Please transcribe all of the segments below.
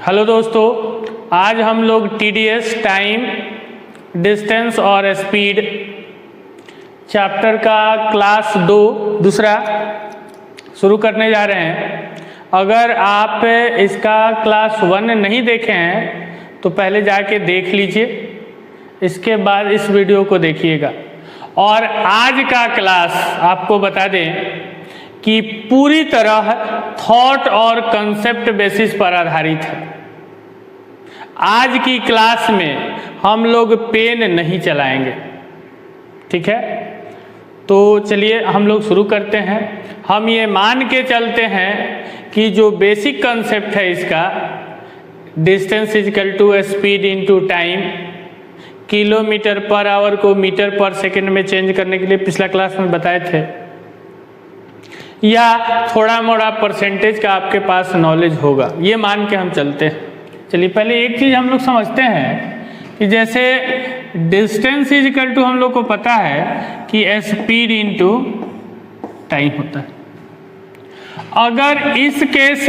Hello दोस्तों, आज हम लोग TDS टाइम, डिस्टेंस और स्पीड चैप्टर का क्लास 2 दूसरा शुरू करने जा रहे हैं। अगर आप इसका क्लास 1 नहीं देखे हैं तो पहले जाके देख लीजिए, इसके बाद इस वीडियो को देखिएगा। और आज का क्लास आपको बता दें कि पूरी तरह थॉट और कंसेप्ट बेसिस पर आधारित है। आज की क्लास में हम लोग पेन नहीं चलाएंगे, ठीक है? तो चलिए हम लोग शुरू करते हैं। हम ये मान के चलते हैं कि जो बेसिक कंसेप्ट है इसका, distance equal to speed into time, kilometre per hour को मीटर पर सेकंड में चेंज करने के लिए पिछला क्लास में बताए थे, या थोड़ा मोड़ा परसेंटेज का आपके पास नॉलेज होगा, ये मान के हम चलते हैं। चलिए पहले एक चीज़ हम लोग समझते हैं कि जैसे डिस्टेंस इज इक्वल टू हम लोग को पता है कि स्पीड इनटू टाइम होता है। अगर इस केस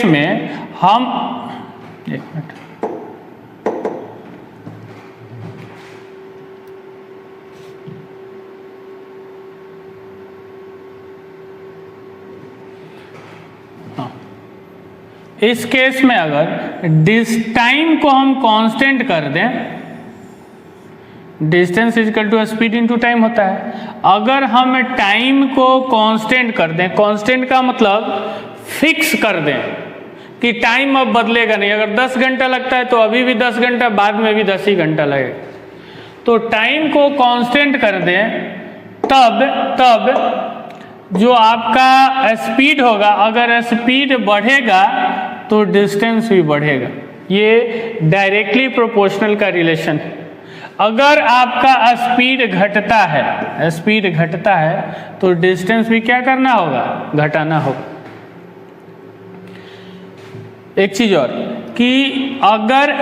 में हम एक मिनट, इस केस में अगर टाइम को हम कांस्टेंट कर दें, distance equal to speed into time होता है। अगर हम टाइम को कांस्टेंट कर दें, कांस्टेंट का मतलब फिक्स कर दें कि टाइम अब बदलेगा नहीं। अगर 10 घंटा लगता है तो अभी भी 10 घंटा, बाद में भी 10 ही घंटा लगेगा। तो टाइम को कांस्टेंट कर दें, तब जो आपका स्पीड होगा, अगर स्पीड बढ़ेगा तो डिस्टेंस भी बढ़ेगा। ये डायरेक्टली प्रोपोर्शनल का रिलेशन है। अगर आपका स्पीड घटता है तो डिस्टेंस भी क्या करना होगा? घटाना होगा। एक चीज और कि अगर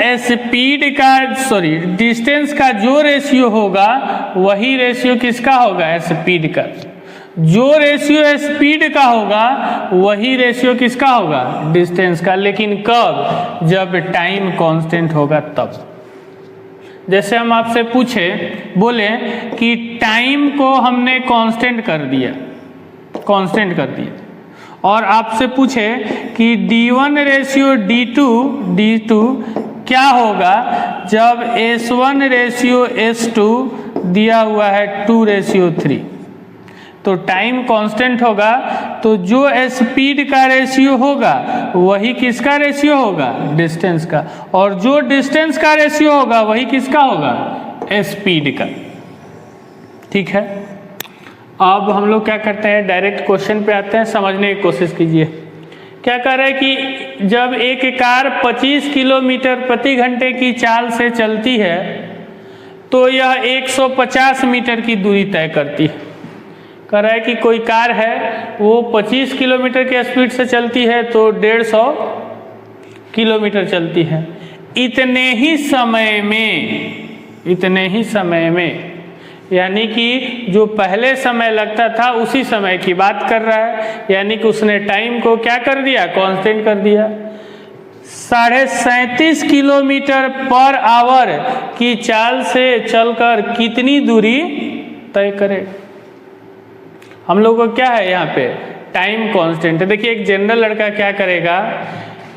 डिस्टेंस का जो रेशियो होगा वही रेशियो किसका होगा? स्पीड का। जो रेशियो स्पीड का होगा वही रेशियो किसका होगा? डिस्टेंस का। लेकिन कब? जब टाइम कांस्टेंट होगा तब। जैसे हम आपसे बोले कि टाइम को हमने कांस्टेंट कर दिया, और आपसे पूछे कि D1 रेशियो D2 क्या होगा जब S1 रेशियो S2 दिया हुआ है 2:3। तो टाइम कांस्टेंट होगा तो जो स्पीड का रेशियो होगा वही किसका रेशियो होगा? डिस्टेंस का। और जो डिस्टेंस का रेशियो होगा वही किसका होगा? स्पीड का। ठीक है, अब हम लोग क्या करते हैं, डायरेक्ट क्वेश्चन पे आते हैं, समझने की कोशिश कीजिए। क्या कह रहा है कि जब एक कार 25 किलोमीटर प्रति घंटे की चाल से चलती है तो यह 150 मीटर की दूरी तय करती है। कह रहा है कि कोई कार है, वो 25 किलोमीटर के स्पीड से चलती है तो 150 किलोमीटर चलती है। इतने ही समय में यानी कि जो पहले समय लगता था उसी समय की बात कर रहा है। यानी कि उसने टाइम को क्या कर दिया? कांस्टेंट कर दिया। 37.5 किलोमीटर पर आवर की चाल से चलकर कितनी दूरी तय करे? हम लोग को क्या है यहाँ पे? टाइम कांस्टेंट है। देखिए एक जनरल लड़का क्या करेगा,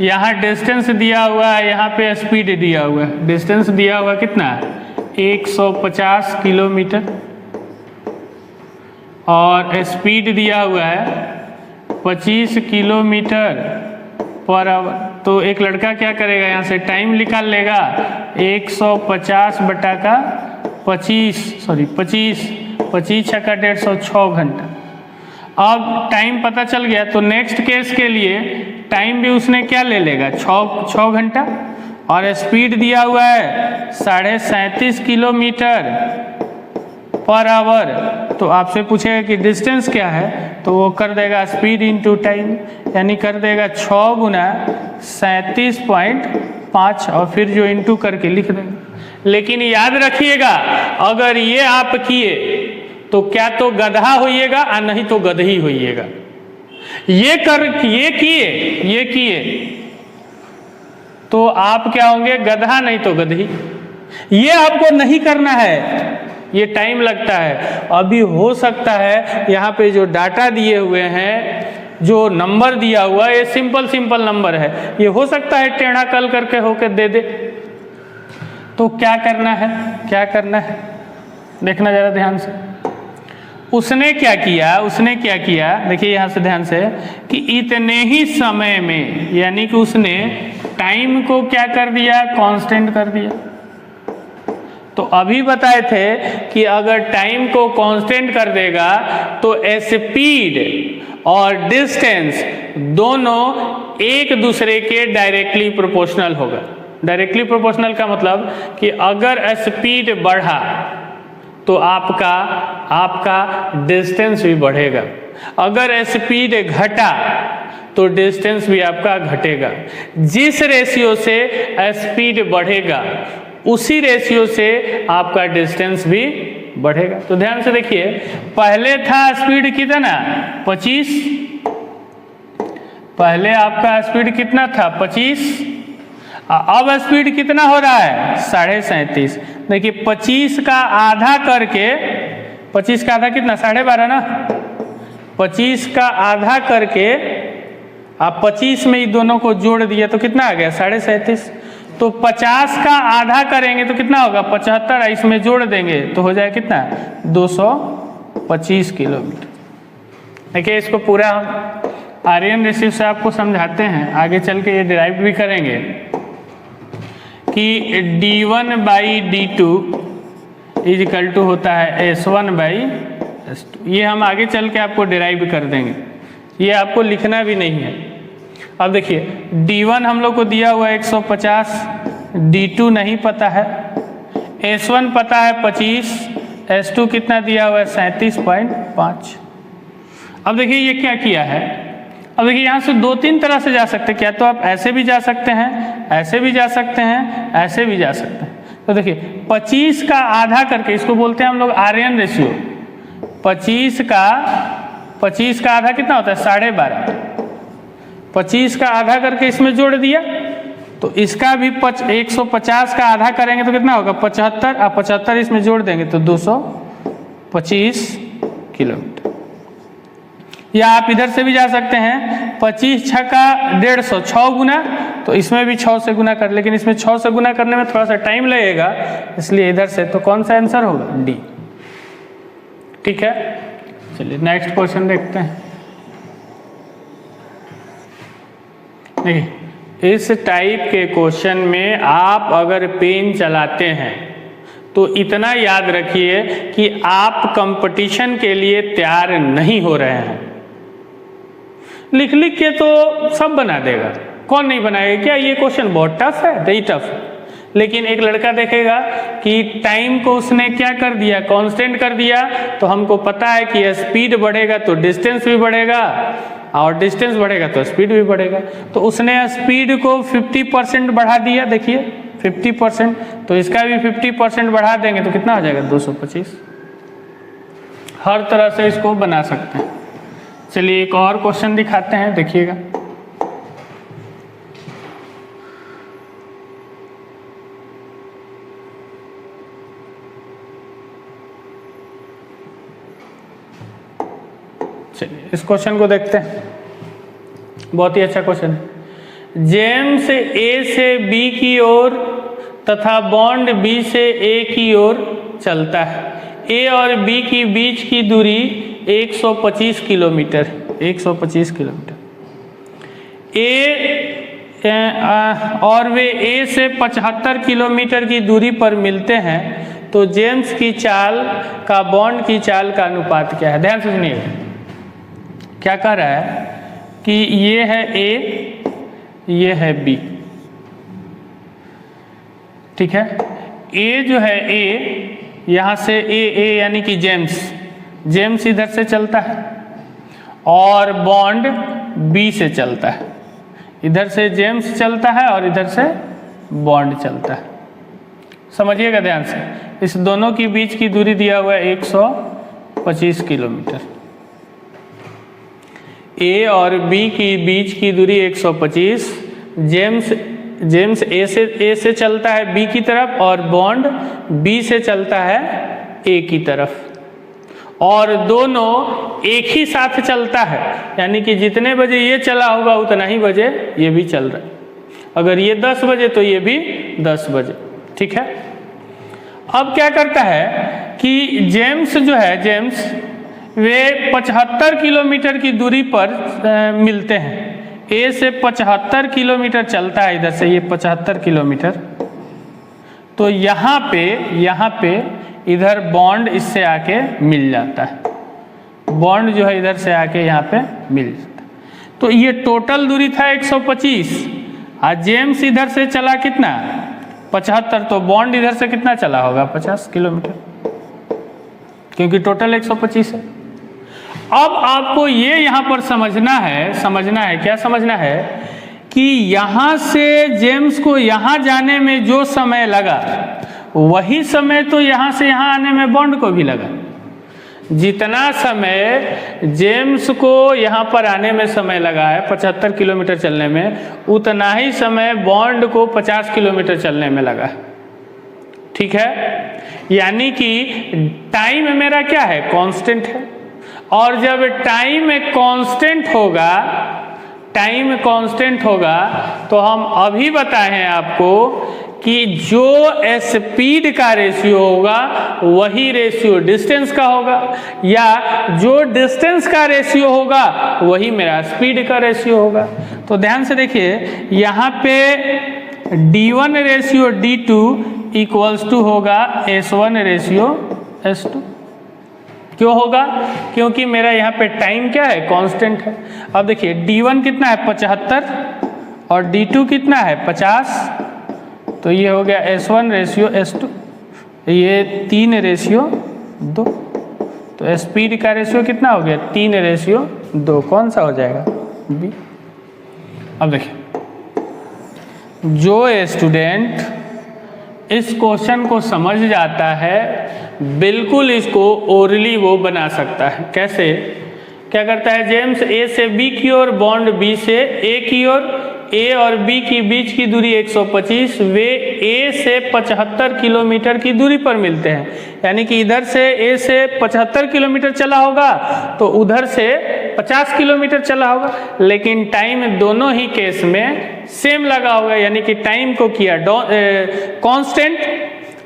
यहाँ डिस्टेंस दिया हुआ है, यहाँ पे स्पीड दिया हुआ है। डिस्टेंस दिया हुआ कितना? 150 किलोमीटर, और स्पीड दिया हुआ है 25 किलोमीटर पर आवर। तो एक लड़का क्या करेगा, यहाँ से टाइम निकाल लेगा 150 बटा का 25 छक्का 150, 6 घंटा। अब टाइम पता चल गया तो नेक्स्ट केस के लिए टाइम भी उसने क्या ले लेगा? 6 घंटा। और स्पीड दिया हुआ है 37.5 किलोमीटर पर आवर। तो आपसे पूछेगा कि डिस्टेंस क्या है, तो वो कर देगा स्पीड इनटू टाइम, यानी कर देगा 6 गुना 37.5 और फिर जो इनटू करके लिख देगा। लेकिन याद रखिएगा, अगर ये आप किए तो क्या तो गधा होइएगा और नहीं तो गधही होइएगा। ये किए तो आप क्या होंगे, गधा नहीं तो गधी। ये आपको नहीं करना है, ये टाइम लगता है। अभी हो सकता है यहाँ पे जो डाटा दिए हुए हैं, जो नंबर दिया हुआ है, ये सिंपल नंबर है, ये हो सकता है टेढ़ा कल करके होके दे दे। तो क्या करना है, क्या करना है, देखना जरा ध्यान से। उसने क्या किया, देखिए यहाँ से ध्यान से, कि इतने ही समय में, यानी कि उसने टाइम को क्या कर दिया, कांस्टेंट कर दिया। तो अभी बताए थे कि अगर टाइम को कांस्टेंट कर देगा तो स्पीड और डिस्टेंस दोनों एक दूसरे के डायरेक्टली प्रोपोर्शनल होगा। डायरेक्टली प्रोपोर्शनल का मतलब कि अगर स्पीड बढ़ा तो आपका डिस्टेंस भी बढ़ेगा, अगर स्पीड घटा तो डिस्टेंस भी आपका घटेगा। जिस रेशियो से स्पीड बढ़ेगा उसी रेशियो से आपका डिस्टेंस भी बढ़ेगा। तो ध्यान से देखिए, पहले था स्पीड कितना, 25, पहले आपका स्पीड कितना था, 25, अब स्पीड कितना हो रहा है, 37.5। देखिए 25 का आधा करके, 25 का आधा कितना, 12.5 ना, 25 का आधा करके आप 25 में ही दोनों को जोड़ दिया तो कितना आ गया, 37.5। तो 50 का आधा करेंगे तो कितना होगा, 75, इसमें जोड़ देंगे तो हो जाए कितना, 225 किलोमीटर। देखिए इसको पूरा हम आर्यन रेशियो से आपको समझाते हैं, आगे चल के ये डिराइव भी करेंगे कि d1/d2 इज इक्वल टू होता है S1/S2। ये हम आगे चल के आपको डिराइव कर देंगे, ये आपको लिखना भी नहीं है। अब देखिए d1 हम लोग को दिया हुआ है 150, d2 नहीं पता है, S1 पता है 25, S2 कितना दिया हुआ है 37.5। अब देखिए ये क्या किया है, अब देखिए यहाँ से 2-3 तरह से जा सकते हैं, क्या तो आप ऐसे भी जा सकते हैं, ऐसे भी जा सकते हैं, ऐसे भी जा सकते हैं। तो देखिए 25 का आधा करके, इसको बोलते हैं हम लोग आर्यन रेशियो। 25 का आधा कितना होता है, 12.5। 25 का आधा करके इसमें जोड़ दिया तो इसका भी 150 का आधा करेंगे तो कितना होगा, 75, और 75 इसमें जोड़ देंगे तो 225 किलोमीटर। या आप इधर से भी जा सकते हैं, 25 छक्का 150, 6 गुना, तो इसमें भी 6 से गुना कर, लेकिन इसमें 6 से गुना करने में थोड़ा सा टाइम लगेगा, इसलिए इधर से, तो कौन सा आंसर होगा, डी। ठीक है, चलिए नेक्स्ट क्वेश्चन देखते हैं। देखिए इस टाइप के क्वेश्चन में आप अगर पेन चलाते हैं तो इतना याद रखिए कि आप कंपटीशन के लिए तैयार नहीं हो रहे हैं। लिख लिख के तो सब बना देगा, कौन नहीं बनाएगा, क्या ये क्वेश्चन बहुत टफ है, नहीं टफ। लेकिन एक लड़का देखेगा कि टाइम को उसने क्या कर दिया, कांस्टेंट कर दिया, तो हमको पता है कि स्पीड बढ़ेगा तो डिस्टेंस भी बढ़ेगा, और डिस्टेंस बढ़ेगा तो स्पीड भी बढ़ेगा। तो उसने स्पीड को 50% बढ़ा दिया, देखिए 50%, तो इसका भी 50% बढ़ा देंगे तो कितना हो जाएगा, 225। हर तरह से इसको बना सकते हैं। चलिए एक और क्वेश्चन दिखाते हैं, देखिएगा। चलिए इस क्वेश्चन को देखते हैं, बहुत ही अच्छा क्वेश्चन है। जेम्स ए से बी की ओर तथा बॉन्ड बी से ए की ओर चलता है। ए और बी की बीच की दूरी 125 किलोमीटर, 125 किलोमीटर। और वे ए से 75 किलोमीटर की दूरी पर मिलते हैं, तो जेम्स की चाल का बॉन्ड की चाल का अनुपात क्या है। ध्यान से सुनिए, क्या कह रहा है कि ये है ए, ये है बी, ठीक है। ए जो है ए, यहाँ से ए यानी कि जेम्स इधर से चलता है, और बॉन्ड बी से चलता है। इधर से जेम्स चलता है और इधर से बॉन्ड चलता है। समझिएगा ध्यान से, इस दोनों के बीच की दूरी दिया हुआ है 125 किलोमीटर। ए और बी की बीच की दूरी 125, जेम्स जेम्स ए से चलता है बी की तरफ और बॉन्ड बी से चलता है ए की तरफ, और दोनों एक ही साथ चलता है, यानी कि जितने बजे ये चला होगा उतना ही बजे ये भी चल रहा है। अगर ये 10 बजे तो ये भी 10 बजे, ठीक है। अब क्या करता है कि जेम्स जो है, जेम्स वे 75 किलोमीटर की दूरी पर मिलते हैं। ए से 75 किलोमीटर चलता है इधर से, ये 75 किलोमीटर, तो यहाँ पे इधर बॉन्ड इससे आके मिल जाता है। बॉन्ड जो है इधर से आके यहाँ पे मिल जाता है। तो ये टोटल दूरी था 125, और जेम्स इधर से चला कितना 75, तो बॉन्ड इधर से कितना चला होगा 50 किलोमीटर, क्योंकि टोटल 125 है। अब आपको ये यहाँ पर समझना है क्या समझना है कि यहाँ से जेम्स को यहाँ जाने में जो समय लगा वही समय तो यहाँ से यहाँ आने में बॉन्ड को भी लगा। जितना समय जेम्स को यहाँ पर आने में समय लगा है 75 किलोमीटर चलने में, उतना ही समय बॉन्ड को 50 किलोमीटर चलने में लगा है, ठीक है। यानी कि टाइम मेरा क्या है, कांस्टेंट है। और जब टाइम कांस्टेंट होगा तो हम अभी बताए हैं आपको कि जो स्पीड का रेशियो होगा वही रेशियो डिस्टेंस का होगा, या जो डिस्टेंस का रेशियो होगा वही मेरा स्पीड का रेशियो होगा। तो ध्यान से देखिए, यहाँ पे D1 ratio D2 equals to होगा S1 रेशियो S2। क्यों होगा, क्योंकि मेरा यहाँ पे टाइम क्या है, कांस्टेंट है। अब देखिए D1 कितना है 75 और D2 कितना है 50, तो ये हो गया S1 रेशियो S2, ये 3 रेशियो 2, तो स्पीड का रेशियो कितना हो गया 3 रेशियो 2, कौन सा हो जाएगा B। अब देखिए, जो स्टूडेंट इस क्वेश्चन को समझ जाता है बिल्कुल इसको ओरली वो बना सकता है। कैसे, क्या करता है, जेम्स ए से बी की ओर, बॉन्ड बी से ए की ओर, ए और बी की बीच की दूरी 125, वे ए से 75 किलोमीटर की दूरी पर मिलते हैं। यानी कि इधर से ए से 75 किलोमीटर चला होगा तो उधर से 50 किलोमीटर चला होगा, लेकिन टाइम दोनों ही केस में सेम लगा होगा, यानी कि टाइम को किया कांस्टेंट,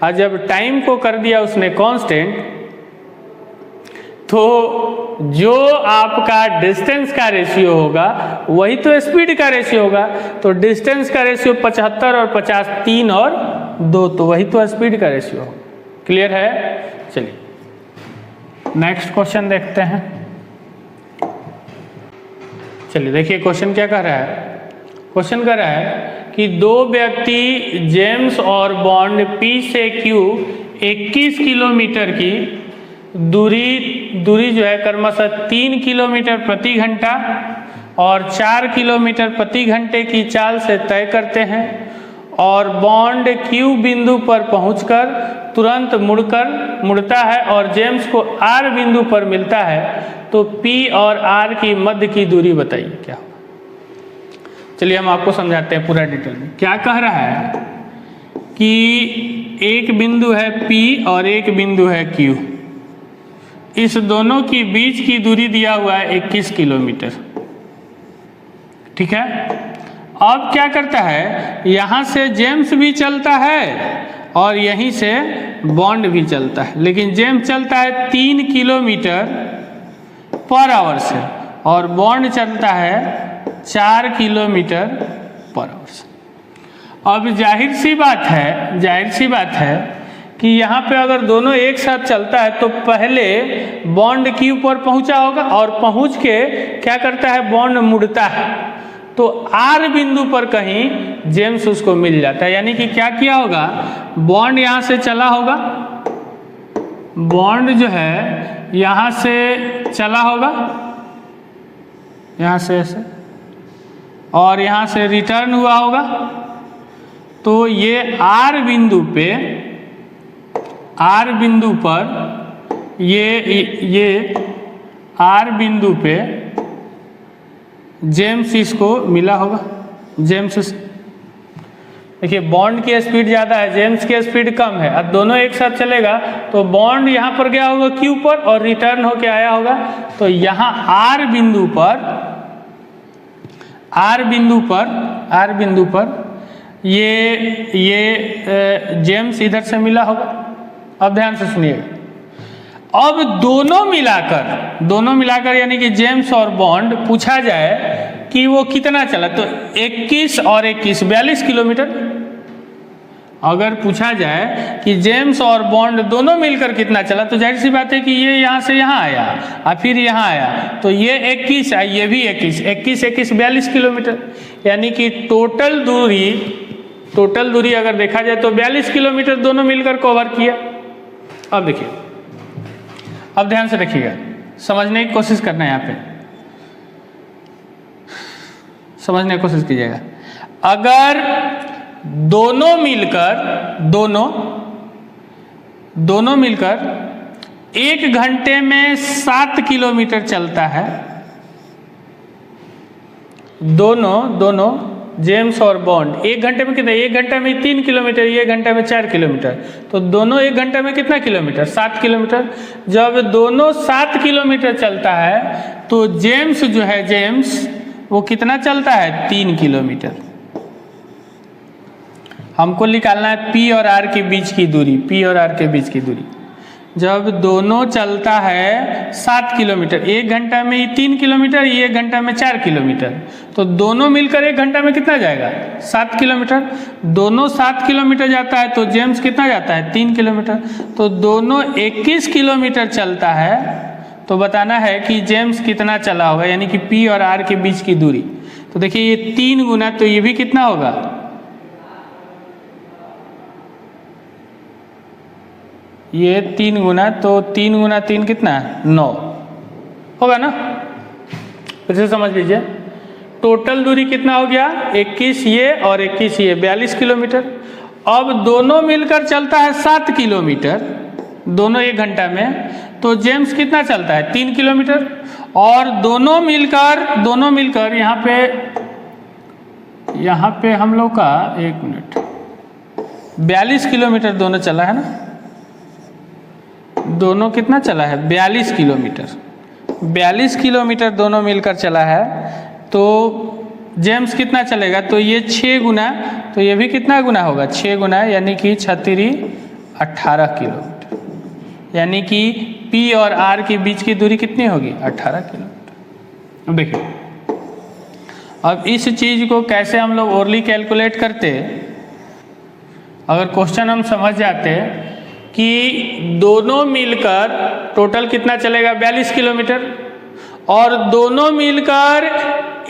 और जब टाइम को कर दिया उसने कांस्टेंट, तो जो आपका डिस्टेंस का रेशियो होगा वही तो स्पीड का रेशियो होगा। तो डिस्टेंस का रेशियो 75 और 50, 3 और 2, तो वही तो स्पीड का रेशियो होगा। क्लियर है। चलिए नेक्स्ट क्वेश्चन देखते हैं। चलिए देखिए क्वेश्चन क्या कह रहा है। क्वेश्चन कह रहा है कि दो व्यक्ति जेम्स और बॉन्ड P से Q 21 किलोमीटर की दूरी जो है क्रमशः 3 किलोमीटर प्रति घंटा और 4 किलोमीटर प्रति घंटे की चाल से तय करते हैं, और बॉन्ड Q बिंदु पर पहुंचकर तुरंत मुड़ता है और जेम्स को R बिंदु पर मिलता है, तो P और R की मध्य की दूरी बताइए क्या होगा। चलिए हम आपको समझाते हैं पूरा डिटेल में। क्या कह रहा है कि एक बिंदु है P और एक बिंदु है Q, इस दोनों की बीच की दूरी दिया हुआ है 21 किलोमीटर, ठीक है। अब क्या करता है, यहाँ से जेम्स भी चलता है और यहीं से बॉन्ड भी चलता है, लेकिन जेम्स चलता है 3 किलोमीटर पर आवर से और बॉन्ड चलता है 4 किलोमीटर पर आवर से। अब जाहिर सी बात है कि यहाँ पे अगर दोनों एक साथ चलता है तो पहले बॉन्ड Q पर पहुँचा होगा और पहुँच के क्या करता है, बॉन्ड मुड़ता है, तो R बिंदु पर कहीं जेम्स उसको मिल जाता है। यानी कि क्या किया होगा, बॉन्ड यहाँ से चला होगा, बॉन्ड जो है यहाँ से चला होगा, यहाँ से ऐसे, और यहाँ से रिटर्न हुआ होगा, तो ये R बिंदु पर ये R बिंदु पे जेम्स इसको मिला होगा, जेम्स से। देखिए बॉन्ड की स्पीड ज़्यादा है, जेम्स की स्पीड कम है, अब दोनों एक साथ चलेगा तो बॉन्ड यहाँ पर गया होगा Q पर और रिटर्न होके आया होगा। तो यहाँ R बिंदु पर ये जेम्स इधर से मिला होगा। अब ध्यान से सुनिएगा, अब दोनों मिलाकर यानी कि जेम्स और बॉन्ड पूछा जाए कि वो कितना चला, तो 21 और 21 42 किलोमीटर। अगर पूछा जाए कि जेम्स और बॉन्ड दोनों मिलकर कितना चला, तो जाहिर सी बात है कि ये यहाँ से यहाँ आया और फिर यहाँ आया, तो ये 21 है, ये भी 21 42 किलोमीटर, यानी कि टोटल दूरी अगर देखा जाए तो 42 किलोमीटर दोनों मिलकर कवर किया। अब देखिए, अब ध्यान से देखिएगा, समझने की कोशिश करना है, यहाँ पे समझने की कोशिश कीजिएगा। अगर दोनों मिलकर 1 घंटे में 7 किलोमीटर चलता है, दोनों जेम्स और बॉन्ड 1 घंटे में कितना, 1 घंटे में 3 किलोमीटर, 1 घंटे में 4 किलोमीटर, तो दोनों 1 घंटे में कितना किलोमीटर, 7 किलोमीटर। जब दोनों 7 किलोमीटर चलता है तो जेम्स जो है, जेम्स वो कितना चलता है, 3 किलोमीटर। हमको निकालना है P और R के बीच की दूरी, जब दोनों चलता है 7 किलोमीटर, 1 घंटा में 3 किलोमीटर, 1 घंटा में 4 किलोमीटर, तो दोनों मिलकर 1 घंटा में कितना जाएगा, 7 किलोमीटर। दोनों 7 किलोमीटर जाता है तो जेम्स कितना जाता है, 3 किलोमीटर। तो दोनों 21 किलोमीटर चलता है, तो बताना है कि जेम्स कितना चला होगा, यानी कि P और R के बीच की दूरी। तो देखिए ये 3 गुना, तो ये भी कितना होगा, ये 3 गुना, तो 3 गुना 3 कितना है, 9 होगा ना। फिर से समझ लीजिए, टोटल दूरी कितना हो गया, 21 ये और 21 ये, 42 किलोमीटर। अब दोनों मिलकर चलता है 7 किलोमीटर, दोनों 1 घंटा में, तो जेम्स कितना चलता है, 3 किलोमीटर। और दोनों मिलकर यहाँ पे हम लोग का 1 मिनट 42 किलोमीटर दोनों चला है ना, दोनों कितना चला है, 42 किलोमीटर दोनों मिलकर चला है। तो जेम्स कितना चलेगा, तो ये 6 गुना, तो ये भी कितना गुना होगा, 6 गुना, यानी कि 18 किलोमीटर, यानी कि P और R के बीच की दूरी कितनी होगी, 18 किलोमीटर। अब देखिए, अब इस चीज़ को कैसे हम लोग ओरली कैलकुलेट करते, अगर क्वेश्चन हम समझ जाते कि दोनों मिलकर टोटल कितना चलेगा, 42 किलोमीटर, और दोनों मिलकर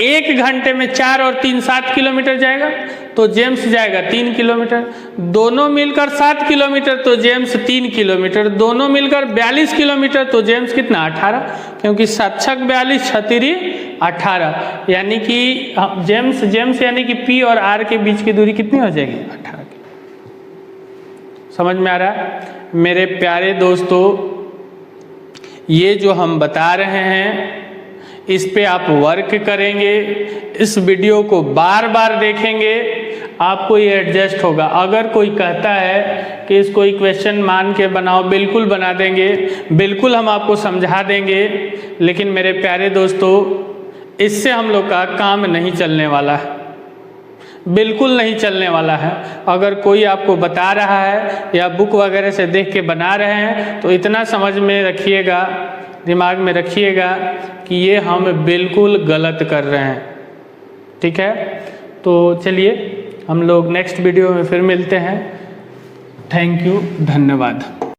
1 घंटे में 4 और 3 7 किलोमीटर जाएगा, तो जेम्स जाएगा 3 किलोमीटर। दोनों मिलकर 7 किलोमीटर, तो जेम्स 3 किलोमीटर। दोनों मिलकर 42 किलोमीटर, तो जेम्स कितना, 18, क्योंकि 7 छक 42 छतरी 18, यानी कि जेम्स यानी कि P और R के बीच की दूरी कितनी हो जाएगी, 18 की। समझ में आ रहा है मेरे प्यारे दोस्तों, ये जो हम बता रहे हैं इस पे आप वर्क करेंगे, इस वीडियो को बार बार देखेंगे, आपको ये एडजस्ट होगा। अगर कोई कहता है कि इसको इक्वेशन मान के बनाओ, बिल्कुल बना देंगे, बिल्कुल हम आपको समझा देंगे, लेकिन मेरे प्यारे दोस्तों इससे हम लोग का काम नहीं चलने वाला है, बिल्कुल नहीं चलने वाला है। अगर कोई आपको बता रहा है या बुक वगैरह से देख के बना रहे हैं, तो इतना समझ में रखिएगा, दिमाग में रखिएगा कि ये हम बिल्कुल गलत कर रहे हैं। ठीक है, तो चलिए हम लोग नेक्स्ट वीडियो में फिर मिलते हैं। थैंक यू, धन्यवाद।